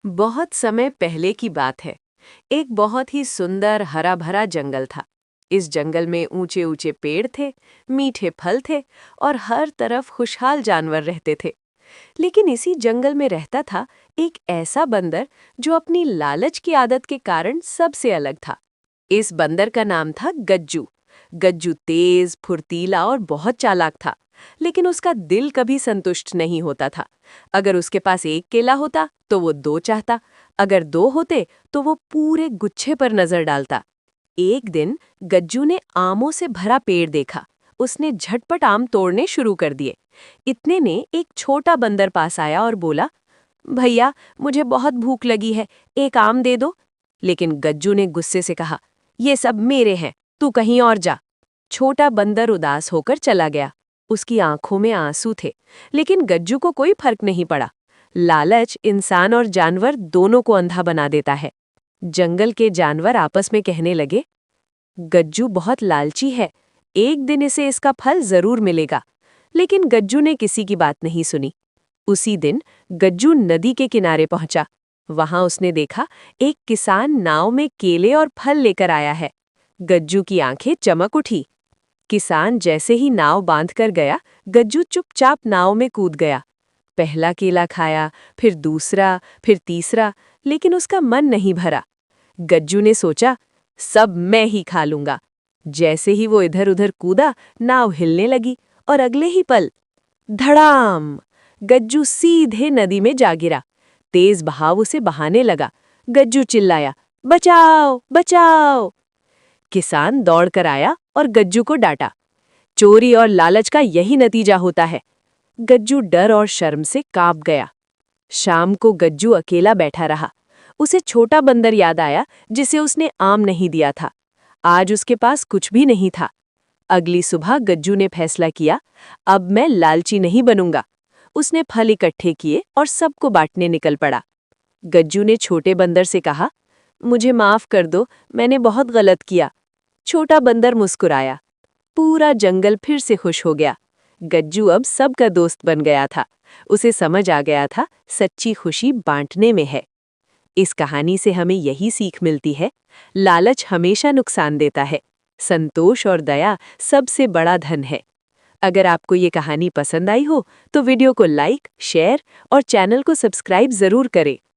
बहुत समय पहले की बात है। एक बहुत ही सुंदर हरा भरा जंगल था। इस जंगल में ऊंचे ऊंचे पेड़ थे, मीठे फल थे और हर तरफ खुशहाल जानवर रहते थे। लेकिन इसी जंगल में रहता था एक ऐसा बंदर जो अपनी लालच की आदत के कारण सबसे अलग था। इस बंदर का नाम था गज्जू। गज्जू तेज, फुर्तीला और बहुत चालाक था। लेकिन उसका दिल कभी संतुष्ट नहीं होता था। अगर उसके पास एक केला होता तो वो दो चाहता, अगर दो होते तो वो पूरे गुच्छे पर नजर डालता। एक दिन गज्जू ने आमों से भरा पेड़ देखा। उसने झटपट आम तोड़ने शुरू कर दिए। इतने ने एक छोटा बंदर पास आया और बोला, भैया, मुझे बहुत भूख लगी है, एक आम दे दो। लेकिन गज्जू ने गुस्से से कहा, ये सब मेरे हैं, तू कहीं और जा। छोटा बंदर उदास होकर चला गया। उसकी आंखों में आंसू थे, लेकिन गज्जू को कोई फर्क नहीं पड़ा। लालच इंसान और जानवर दोनों को अंधा बना देता है। जंगल के जानवर आपस में कहने लगे, गज्जू बहुत लालची है, एक दिन इसे इसका फल जरूर मिलेगा। लेकिन गज्जू ने किसी की बात नहीं सुनी। उसी दिन गज्जू नदी के किनारे पहुंचा। वहां उसने देखा एक किसान नाव में केले और फल लेकर आया है। गज्जू की आंखें चमक उठी। किसान जैसे ही नाव बांधकर गया, गज्जू चुपचाप नाव में कूद गया। पहला केला खाया, फिर दूसरा, फिर तीसरा, लेकिन उसका मन नहीं भरा। गज्जू ने सोचा, सब मैं ही खा लूंगा। जैसे ही वो इधर उधर कूदा, नाव हिलने लगी और अगले ही पल धड़ाम! गज्जू सीधे नदी में जा गिरा। तेज बहाव उसे बहाने लगा। गज्जू चिल्लाया, बचाओ बचाओ! किसान दौड़कर आया और गज्जू को डांटा। चोरी और लालच का यही नतीजा होता है। गज्जू डर और शर्म से कांप गया। शाम को गज्जू अकेला बैठा रहा। उसे छोटा बंदर याद आया जिसे उसने आम नहीं दिया था। आज उसके पास कुछ भी नहीं था। अगली सुबह गज्जू ने फैसला किया, अब मैं लालची नहीं बनूंगा। उसने फल इकट्ठे किए और सबको बांटने निकल पड़ा। गज्जू ने छोटे बंदर से कहा, मुझे माफ कर दो, मैंने बहुत गलत किया। छोटा बंदर मुस्कुराया। पूरा जंगल फिर से खुश हो गया। गज्जू अब सबका दोस्त बन गया था। उसे समझ आ गया था, सच्ची खुशी बांटने में है। इस कहानी से हमें यही सीख मिलती है, लालच हमेशा नुकसान देता है। संतोष और दया सबसे बड़ा धन है। अगर आपको ये कहानी पसंद आई हो तो वीडियो को लाइक, शेयर और चैनल को सब्सक्राइब जरूर करें।